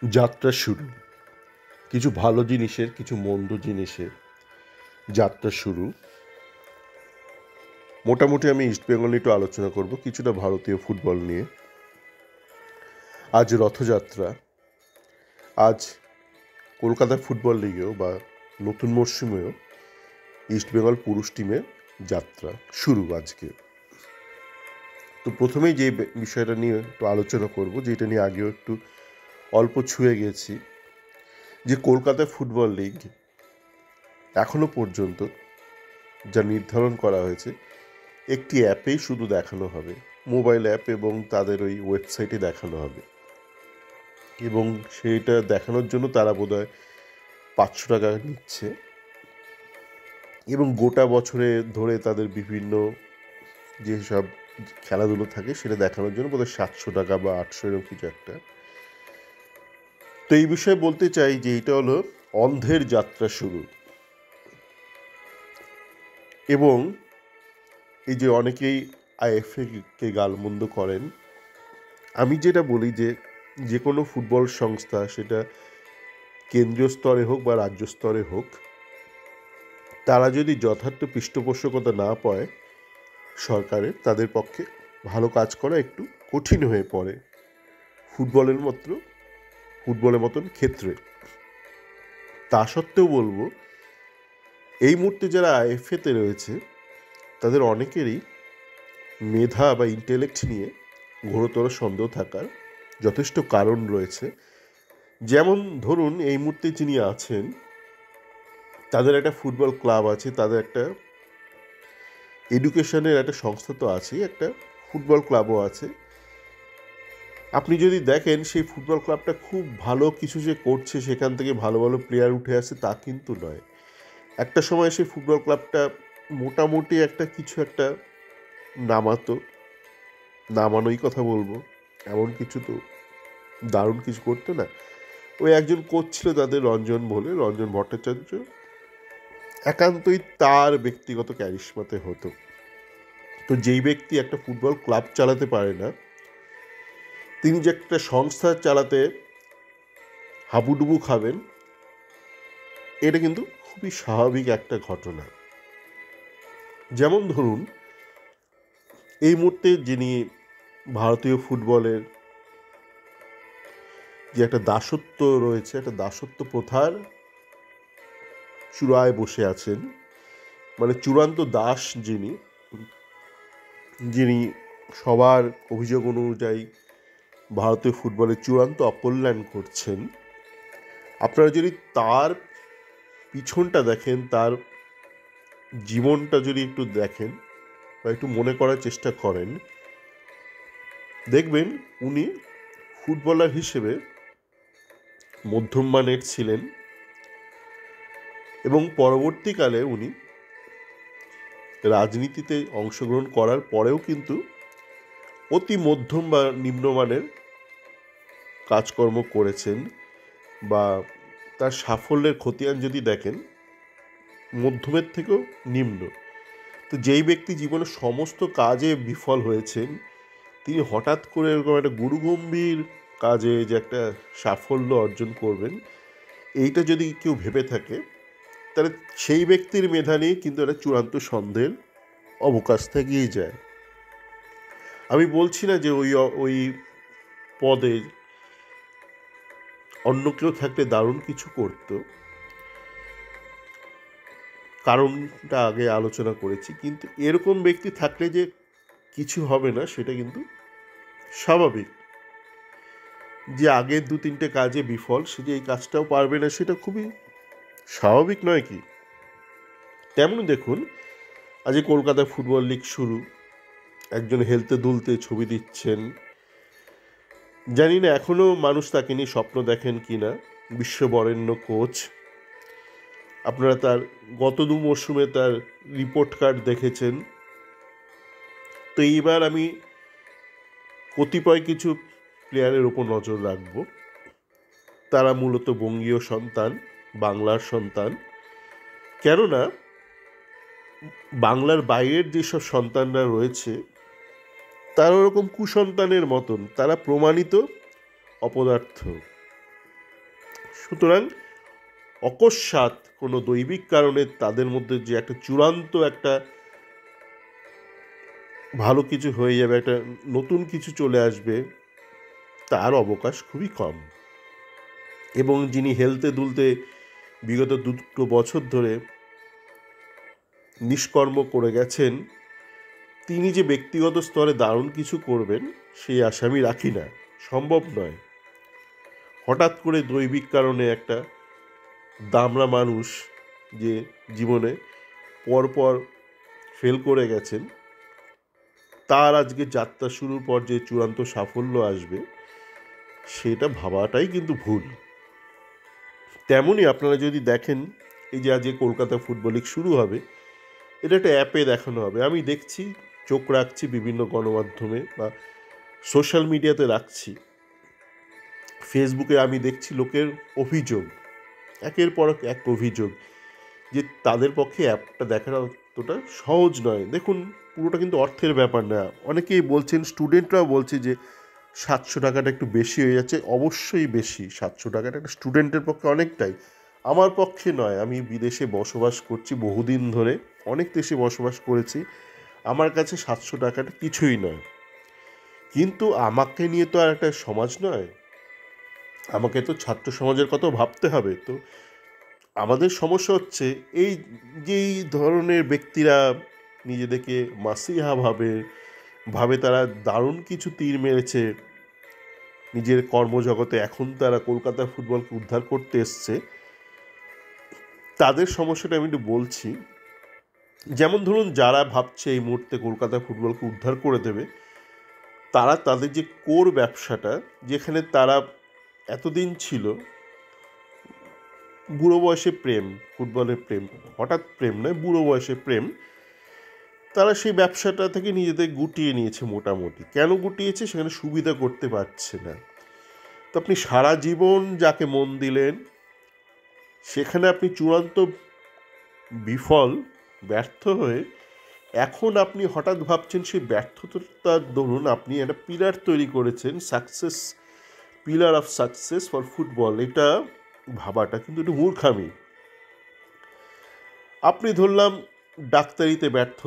যাত্রা শুরু। কিছু ভালো জিনিসের, কিছু মন্দ জিনিসের যাত্রা শুরু। মোটামুটি আমি ইস্টবেঙ্গল নিয়ে একটু আলোচনা করব, কিছুটা ভারতীয় ফুটবল নিয়ে। আজ রথযাত্রা। আজ কলকাতা ফুটবল লিগেও বা নতুন মরশুমেও ইস্টবেঙ্গল পুরুষ টিমের যাত্রা শুরু আজকে। তো প্রথমেই যে বিষয়টা নিয়ে একটু আলোচনা করব, যেটা নিয়ে আগেও একটু অল্প ছুঁয়ে গেছি, যে কলকাতা ফুটবল লিগ এখনো পর্যন্ত যা নির্ধারণ করা হয়েছে, একটি অ্যাপেই শুধু দেখানো হবে, মোবাইল অ্যাপ, এবং তাদের ওই ওয়েবসাইটে দেখানো হবে। এবং সেইটা দেখানোর জন্য তারা বোধহয় 500 টাকা নিচ্ছে, এবং গোটা বছরে ধরে তাদের বিভিন্ন যেসব খেলাধুলো থাকে সেটা দেখানোর জন্য বোধহয় 700 টাকা বা 800, এরকম কিছু একটা। তো এই বিষয়ে বলতে চাই যে এটা হলো অন্ধের যাত্রা শুরু। এবং এই যে অনেকেই আইএফএ কে গালমন্দ করেন, আমি যেটা বলি যে যে কোনো ফুটবল সংস্থা, সেটা কেন্দ্রীয় স্তরে হোক বা রাজ্য স্তরে হোক, তারা যদি যথার্থ পৃষ্ঠপোষকতা না পায় সরকারের, তাদের পক্ষে ভালো কাজ করা একটু কঠিন হয়ে পড়ে ফুটবলের মতন ক্ষেত্রে। তা সত্ত্বেও বলবো, এই মুহূর্তে যারা আইএফএতে রয়েছে তাদের অনেকেরই মেধা বা ইন্টেলেক্ট নিয়ে ঘোরতর সন্দেহ থাকার যথেষ্ট কারণ রয়েছে। যেমন ধরুন, এই মুহূর্তে যিনি আছেন, তাদের একটা ফুটবল ক্লাব আছে, তাদের একটা এডুকেশনের একটা সংস্থা তো আছেই, একটা ফুটবল ক্লাবও আছে। আপনি যদি দেখেন সেই ফুটবল ক্লাবটা খুব ভালো কিছু যে করছে, সেখান থেকে ভালো ভালো প্লেয়ার উঠে আসে, তা কিন্তু নয়। একটা সময় সেই ফুটবল ক্লাবটা মোটামুটি একটা কিছু একটা নামানোই কথা বলবো, এমন কিছু তো দারুণ কিছু করতো না। ওই একজন কোচ ছিল তাদের, রঞ্জন ভট্টাচার্য, একান্তই তার ব্যক্তিগত ক্যারিশমাতে হতো। তো যেই ব্যক্তি একটা ফুটবল ক্লাব চালাতে পারে না, তিনি যে একটা সংস্থা চালাতে হাবুডুবু খাবেন, এটা কিন্তু খুবই স্বাভাবিক একটা ঘটনা। যেমন ধরুন, এই মুহূর্তে যিনি ভারতীয় ফুটবলের যে একটা দাসত্ব রয়েছে, একটা দাসত্ব প্রথার চূড়ায় বসে আছেন, মানে চূড়ান্ত দাস যিনি, যিনি সবার অভিযোগ অনুযায়ী ভারতীয় ফুটবলের চূড়ান্ত অকল্যাণ করছেন, আপনারা যদি তার পিছনটা দেখেন, তার জীবনটা যদি একটু দেখেন বা একটু মনে করার চেষ্টা করেন, দেখবেন উনি ফুটবলার হিসেবে মধ্যম মানের ছিলেন, এবং পরবর্তীকালে উনি রাজনীতিতে অংশগ্রহণ করার পরেও কিন্তু অতি মধ্যম বা নিম্নমানের কাজকর্ম করেছেন, বা তার সাফল্যের খতিয়ান যদি দেখেন, মধ্যমের থেকেও নিম্ন। তো যেই ব্যক্তি জীবনে সমস্ত কাজে বিফল হয়েছেন, তিনি হঠাৎ করে এরকম একটা গুরুগম্ভীর কাজে যে একটা সাফল্য অর্জন করবেন, এইটা যদি কেউ ভেবে থাকে, তাহলে সেই ব্যক্তির মেধা নিয়ে কিন্তু একটা চূড়ান্ত সন্দেহের অবকাশ থেকেই যায়। আমি বলছি না যে ওই পদে অন্য কেউ থাকলে দারুণ কিছু করতো, কারণটা আগে আলোচনা করেছি, কিন্তু এরকম ব্যক্তি থাকলে যে কিছু হবে না সেটা কিন্তু স্বাভাবিক। যে আগের 2-3টে কাজে বিফল, সে যে এই কাজটাও পারবে না, সেটা খুবই স্বাভাবিক নয় কি? তেমন দেখুন, আজ কলকাতা ফুটবল লিগ শুরু, একজন হেলতে দুলতে ছবি দিচ্ছেন, জানি না এখনও মানুষ তাকে নিয়ে স্বপ্ন দেখেন কি না, বিশ্ববরেণ্য কোচ। আপনারা তার গত 2 মরশুমে তার রিপোর্ট কার্ড দেখেছেন। তো এইবার আমি কতিপয় কিছু প্লেয়ারের ওপর নজর রাখব। তারা মূলত বঙ্গীয় সন্তান, বাংলার সন্তান। কেননা বাংলার বাইরের যেসব সন্তানরা রয়েছে, তারা ওরকম কুসন্তানের মতন, তারা প্রমাণিত অপদার্থ। সুতরাং অকস্মাৎ কোনো দৈবিক কারণে তাদের মধ্যে যে একটা চূড়ান্ত একটা ভালো কিছু হয়ে যাবে, একটা নতুন কিছু চলে আসবে, তার অবকাশ খুবই কম। এবং যিনি হেলতে দুলতে বিগত 2 বছর ধরে নিষ্কর্ম করে গেছেন, তিনি যে ব্যক্তিগত স্তরে দারুণ কিছু করবেন সেই আশা আমি রাখি না, সম্ভব নয়। হঠাৎ করে দৈবিক কারণে একটা দামড়া মানুষ যে জীবনে পরপর ফেল করে গেছেন, তার আজকে যাত্রা শুরুর পর যে চূড়ান্ত সাফল্য আসবে সেটা ভাবাটাই কিন্তু ভুল। তেমনই আপনারা যদি দেখেন, এই যে আজকে কলকাতা ফুটবল লিগ শুরু হবে, এটা একটা অ্যাপে দেখানো হবে। আমি দেখছি, চোখ রাখছি বিভিন্ন গণমাধ্যমে বা সোশ্যাল মিডিয়াতে রাখছি, ফেসবুকে আমি দেখছি লোকের অভিযোগ, একের পর এক অভিযোগ, যে তাদের পক্ষে অ্যাপটা দেখানো অতটা সহজ নয়। দেখুন, পুরোটা কিন্তু অর্থের ব্যাপার না। অনেকেই বলছেন, স্টুডেন্টরাও বলছে যে 700 টাকাটা একটু বেশি হয়ে যাচ্ছে। অবশ্যই বেশি, 700 টাকাটা একটা স্টুডেন্টের পক্ষে অনেকটাই, আমার পক্ষে নয়। আমি বিদেশে বসবাস করছি বহুদিন ধরে, অনেক দেশে বসবাস করেছি, আমার কাছে 700 টাকাটা কিছুই নয়। কিন্তু আমাকে নিয়ে তো আর একটা সমাজ নয়, আমাকে তো ছাত্র সমাজের কথাও ভাবতে হবে। তো আমাদের সমস্যা হচ্ছে এই যে এই ধরনের ব্যক্তিরা নিজেদেরকে মাসিহা ভাবে তারা দারুণ কিছু তীর মেরেছে নিজের কর্মজগতে, এখন তারা কলকাতা ফুটবলকে উদ্ধার করতে এসছে। তাদের সমস্যাটা আমি একটু বলছি। যেমন ধরুন, যারা ভাবছে এই মুহূর্তে কলকাতা ফুটবলকে উদ্ধার করে দেবে, তারা তাদের যে কোর ব্যবসাটা, যেখানে তারা এতদিন ছিল, বুড়ো বয়সে প্রেম, ফুটবলের প্রেম, হঠাৎ প্রেম নয়, বুড়ো বয়সে প্রেম, তারা সেই ব্যবসাটা থেকে নিজেদের গুটিয়ে নিয়েছে মোটামুটি। কেন গুটিয়েছে? সেখানে সুবিধা করতে পারছে না। তো আপনি সারা জীবন যাকে মন দিলেন, সেখানে আপনি চূড়ান্ত বিফল, ব্যর্থ হয়ে এখন আপনি হঠাৎ ভাবছেন সেই ব্যর্থতার দরুন আপনি একটা পিলার তৈরি করেছেন, success, pillar of success for football. এটা ভাবাটা কিন্তু একটু মূর্খামি। আপনি ধরলাম ডাক্তারিতে ব্যর্থ,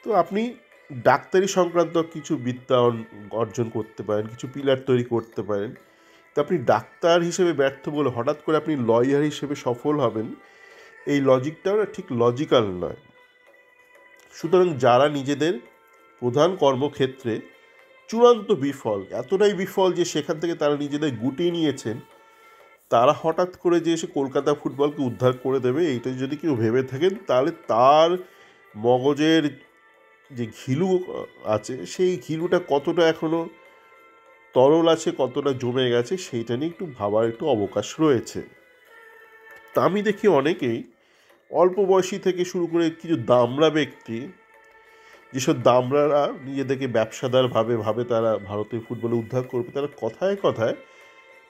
তো আপনি ডাক্তারি সংক্রান্ত কিছু বিদ্যা অর্জন করতে পারেন, কিছু পিলার তৈরি করতে পারেন। তো আপনি ডাক্তার হিসেবে ব্যর্থ বলে হঠাৎ করে আপনি লয়ার হিসেবে সফল হবেন, এই লজিকটাও না ঠিক লজিক্যাল নয়। সুতরাং যারা নিজেদের প্রধান কর্মক্ষেত্রে চূড়ান্ত বিফল, এতটাই বিফল যে সেখান থেকে তারা নিজেদের গুটিয়ে নিয়েছেন, তারা হঠাৎ করে যে এসে কলকাতা ফুটবলকে উদ্ধার করে দেবে, এইটা যদি কেউ ভেবে থাকেন, তাহলে তার মগজের যে ঘিলু আছে, সেই ঘিলুটা কতটা এখনও তরল আছে, কতটা জমে গেছে, সেইটা নিয়ে একটু ভাবার একটু অবকাশ রয়েছে। তা আমি দেখি অনেকেই অল্প বয়সী থেকে শুরু করে কিছু দামড়া ব্যক্তি, যেসব দামড়ারা নিজেদেরকে ব্যবসাদার ভাবে তারা ভারতীয় ফুটবলে উদ্ধার করবে, তারা কথায় কথায়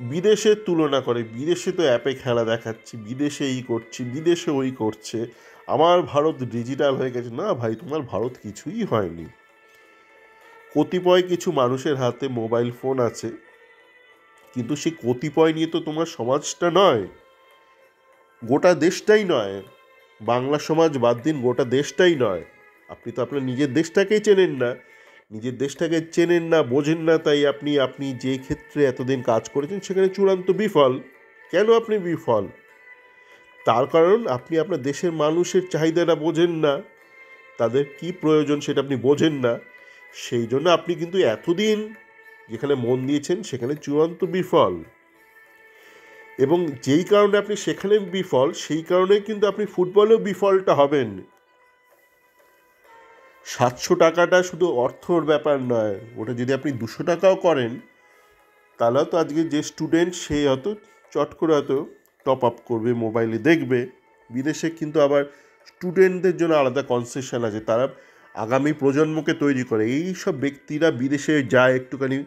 বিদেশের তুলনা করে। বিদেশে তো অ্যাপে খেলা দেখাচ্ছি, বিদেশে এই করছি, বিদেশে ওই করছে, আমার ভারত ডিজিটাল হয়ে গেছে। না ভাই, তোমার ভারত কিছুই হয়নি। কতিপয় কিছু মানুষের হাতে মোবাইল ফোন আছে, কিন্তু সেই কতিপয় নিয়ে তো তোমার সমাজটা নয়, গোটা দেশটাই নয়। বাংলা সমাজ বাদ দিন, গোটা দেশটাই নয়। আপনি তো আপনার নিজের দেশটাকেই চেনেন না, নিজের দেশটাকে চেনেন না, বোঝেন না, তাই আপনি যে ক্ষেত্রে এতদিন কাজ করেছেন সেখানে চূড়ান্ত বিফল। কেন আপনি বিফল? তার কারণ আপনি আপনার দেশের মানুষের চাহিদাটা বোঝেন না, তাদের কি প্রয়োজন সেটা আপনি বোঝেন না। সেই জন্য আপনি কিন্তু এতদিন যেখানে মন দিয়েছেন সেখানে চূড়ান্ত বিফল। এবং যেই কারণে আপনি সেখানে বিফল, সেই কারণে কিন্তু আপনি ফুটবলেও বিফলটা হবেন। 700 টাকাটা শুধু অর্থর ব্যাপার নয়, ওটা যদি আপনি 200 টাকাও করেন, তাহলে তো আজকে যে স্টুডেন্ট সে হয়তো চট করে হয়তো টপ আপ করবে, মোবাইলে দেখবে। বিদেশে কিন্তু আবার স্টুডেন্টদের জন্য আলাদা কনসেশন আছে, তারা আগামী প্রজন্মকে তৈরি করে। এই সব ব্যক্তিরা বিদেশে যায়, একটুখানি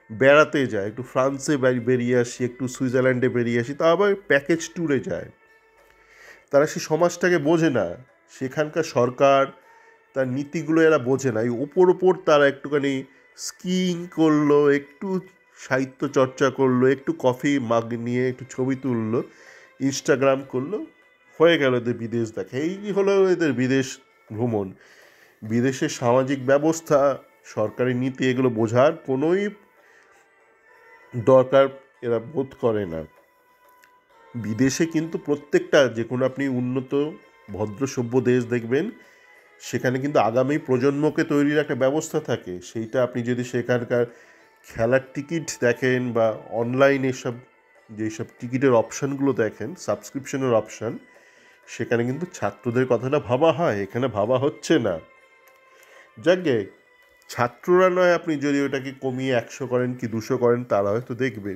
বেড়াতে যায়, একটু ফ্রান্সে বেরিয়ে আসি, একটু সুইজারল্যান্ডে বেরিয়ে আসি, তা আবার প্যাকেজ ট্যুরে যায়। তারা সেই সমাজটাকে বোঝে না, সেখানকার সরকার তার নীতিগুলো এরা বোঝে না। এই ওপর তারা একটুখানি স্কিইং করলো, একটু সাহিত্য চর্চা করলো, একটু কফি মাগ নিয়ে একটু ছবি তুললো, ইনস্টাগ্রাম করলো, হয়ে গেল এদের বিদেশ দেখা। এই হলো এদের বিদেশ ভ্রমণ। বিদেশের সামাজিক ব্যবস্থা, সরকারি নীতি, এগুলো বোঝার কোনোই দরকার এরা বোধ করে না। বিদেশে কিন্তু প্রত্যেকটা, যে কোনো আপনি উন্নত ভদ্র সভ্য দেশ দেখবেন, সেখানে কিন্তু আগামী প্রজন্মকে তৈরির একটা ব্যবস্থা থাকে। সেইটা আপনি যদি সেখানকার খেলার টিকিট দেখেন বা অনলাইনে সব যেসব টিকিটের অপশানগুলো দেখেন, সাবস্ক্রিপশনের অপশান, সেখানে কিন্তু ছাত্রদের কথাটা ভাবা হয়, এখানে ভাবা হচ্ছে না। যাকে ছাত্ররা নয়, আপনি যদি ওটাকে কমিয়ে 100 করেন কি 200 করেন, তারা হয়তো দেখবে।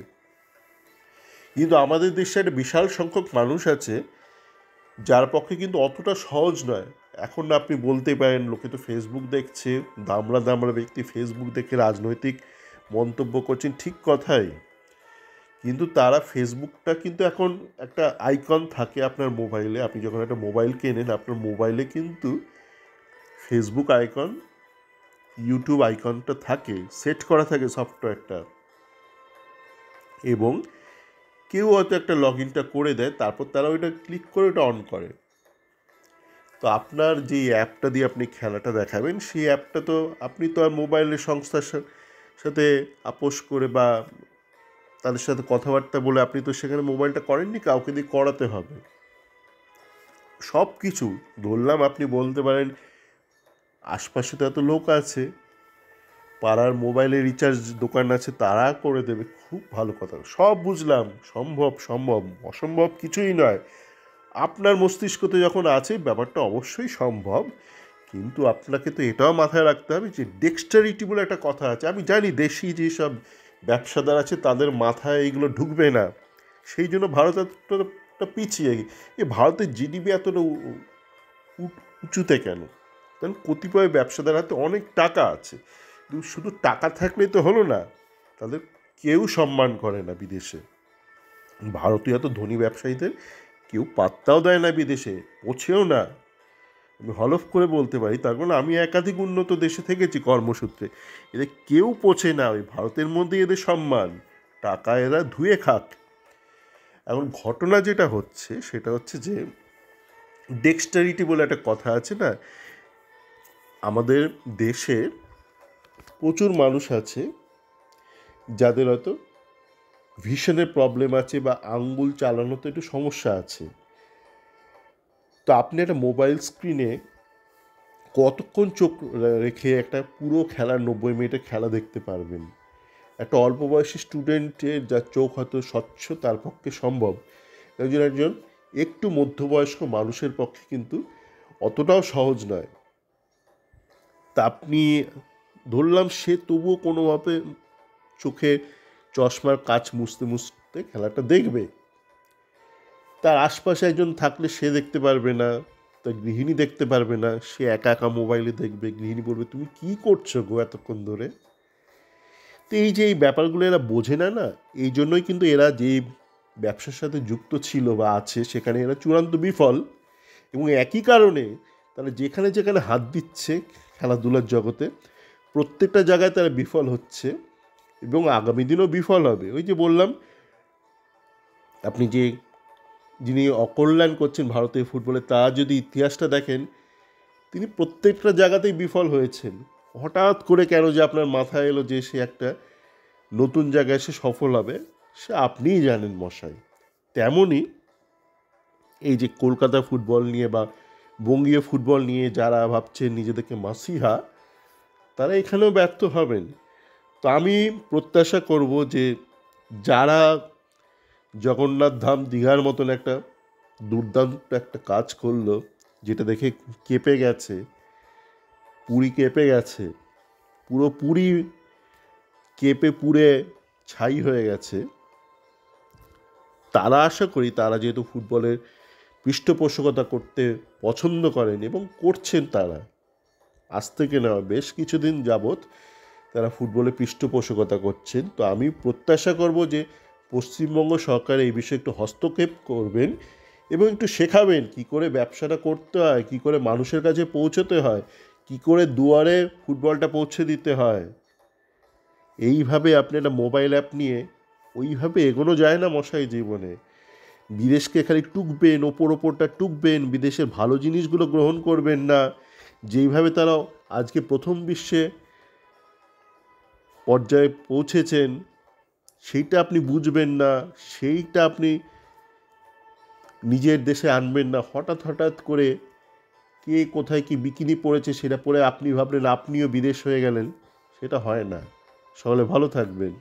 কিন্তু আমাদের দেশে একটা বিশাল সংখ্যক মানুষ আছে যার পক্ষে কিন্তু অতটা সহজ নয়। এখন আপনি বলতে পারেন লোকে তো ফেসবুক দেখছে, দামড়া দামড়া ব্যক্তি ফেসবুক দেখে রাজনৈতিক মন্তব্য করছেন, ঠিক কথাই। কিন্তু তারা ফেসবুকটা কিন্তু এখন একটা আইকন থাকে আপনার মোবাইলে। আপনি যখন একটা মোবাইল কেনেন, আপনার মোবাইলে কিন্তু ফেসবুক আইকন, ইউটিউব আইকনটা থাকে, সেট করা থাকে সফটওয়্যারটা। এবং কেউ হয়তো একটা লগ ইনটা করে দেয়, তারপর তারা ওইটা ক্লিক করে ওটা অন করে। তো আপনার যে অ্যাপটা দিয়ে আপনি খেলাটা দেখাবেন, সেই অ্যাপটা তো আপনি তো আর মোবাইলের সংস্থার সাথে আপোষ করে বা তাদের সাথে কথাবার্তা বলে আপনি তো সেখানে মোবাইলটা করেননি, কাউকে দিয়ে করাতে হবে। সব কিছু ধরলাম, আপনি বলতে পারেন আশপাশে তো এত লোক আছে, পাড়ার মোবাইলে রিচার্জ দোকান আছে, তারা করে দেবে, খুব ভালো কথা, সব বুঝলাম, সম্ভব সম্ভব, অসম্ভব কিছুই নয়। আপনার মস্তিষ্কতে যখন আছে, ব্যাপারটা অবশ্যই সম্ভব। কিন্তু আপনাকে তো এটাও মাথায় রাখতে হবে যে ডেক্সটারিটি বলে একটা কথা আছে। আমি জানি দেশি যেসব ব্যবসাদার আছে তাদের মাথায় এইগুলো ঢুকবে না, সেই জন্য ভারত এতটা পিছিয়ে। এই ভারতের জিডিপি এতটা উঁচুতে কেন? কারণ কতিপয় ব্যবসাদার হাতে অনেক টাকা আছে। কিন্তু শুধু টাকা থাকলেই তো হলো না, তাদের কেউ সম্মান করে না বিদেশে। ভারতীয় এত ধনী ব্যবসায়ীদের কেউ পাত্তাও দেয় না বিদেশে, পৌঁছেও না। আমি হলফ করে বলতে পারি, তার কারণ আমি একাধিক উন্নত দেশে থেকেছি কর্মসূত্রে, এদের কেউ পৌঁছে না। ওই ভারতের মধ্যে এদের সম্মান, টাকা এরা ধুয়ে খাক। এখন ঘটনা যেটা হচ্ছে সেটা হচ্ছে যে ডেক্সটারিটি বলে একটা কথা আছে না, আমাদের দেশে প্রচুর মানুষ আছে যাদের হয়তো ভিশনের প্রবলেম আছে বা আঙ্গুল চালানোতে একটু সমস্যা আছে। তো আপনি একটা মোবাইল স্ক্রিনে কতক্ষণ চোখ রেখে একটা পুরো খেলার 90 মিনিটের খেলা দেখতে পারবেন? একটা অল্প বয়সী স্টুডেন্টের যার চোখ হয়তো স্বচ্ছ, তার পক্ষে সম্ভব। একজন একটু মধ্যবয়স্ক মানুষের পক্ষে কিন্তু অতটাও সহজ নয়। তা আপনি ধরলাম সে তবুও কোনোভাবে চোখে চশমার কাচ মুছতে মুছতে খেলাটা দেখবে। তার আশপাশে একজন থাকলে সে দেখতে পারবে না, তার গৃহিণী দেখতে পারবে না, সে একা একা মোবাইলে দেখবে। গৃহিণী বলবে, তুমি কী করছো গো এতক্ষণ ধরে? তো এই যে এই ব্যাপারগুলো এরা বোঝে না, না, এই জন্যই কিন্তু এরা যে ব্যবসার সাথে যুক্ত ছিল বা আছে, সেখানে এরা চূড়ান্ত বিফল। এবং একই কারণে তারা যেখানে যেখানে হাত দিচ্ছে খেলাধুলার জগতে, প্রত্যেকটা জায়গায় তারা বিফল হচ্ছে এবং আগামী দিনেও বিফল হবে। ওই যে বললাম, আপনি যে যিনি অকল্যাণ করছেন ভারতীয় ফুটবলে, তার যদি ইতিহাসটা দেখেন, তিনি প্রত্যেকটা জায়গাতেই বিফল হয়েছেন। হঠাৎ করে কেন যে আপনার মাথায় এলো যে সে একটা নতুন জায়গায় সে সফল হবে, সে আপনিই জানেন মশাই। তেমনই এই যে কলকাতা ফুটবল নিয়ে বা বঙ্গীয় ফুটবল নিয়ে যারা ভাবছেন নিজেদেরকে মাসিহা, তারা এখানেও ব্যর্থ হবেন। তো আমি প্রত্যাশা করব যে যারা জগন্নাথ ধাম দীঘার মতন একটা দুর্দান্ত একটা কাজ করলো, যেটা দেখে কেঁপে গেছে, পুরী কেঁপে গেছে, পুরো পুরী কেঁপে পুড়ে ছাই হয়ে গেছে, তারা আশা করি তারা যেহেতু ফুটবলের পৃষ্ঠপোষকতা করতে পছন্দ করেন এবং করছেন, তারা আজ থেকে নয় বেশ কিছুদিন যাবৎ তারা ফুটবলে পৃষ্ঠপোষকতা করছেন। তো আমি প্রত্যাশা করব যে পশ্চিমবঙ্গ সরকার এই বিষয়ে একটু হস্তক্ষেপ করবেন এবং একটু শেখাবেন কী করে ব্যবসাটা করতে হয়, কী করে মানুষের কাছে পৌঁছতে হয়, কী করে দুয়ারে ফুটবলটা পৌঁছে দিতে হয়। এইভাবে আপনি একটা মোবাইল অ্যাপ নিয়ে ওইভাবে এগোনো যায় না মশাই জীবনে। বিদেশকে খালি টুকবেন, ওপরটা টুকবেন, বিদেশের ভালো জিনিসগুলো গ্রহণ করবেন না। যেইভাবে তারা আজকে প্রথম বিশ্বে পর্যায়ে পৌঁছেছেন সেইটা আপনি বুঝবেন না, সেইটা আপনি নিজের দেশে আনবেন না। হঠাৎ হঠাৎ করে কে কোথায় কি বিকিনি পড়েছে সেটা পরে আপনি ভাবলেন আপনিও বিদেশ হয়ে গেলেন, সেটা হয় না। সকলে ভালো থাকবেন।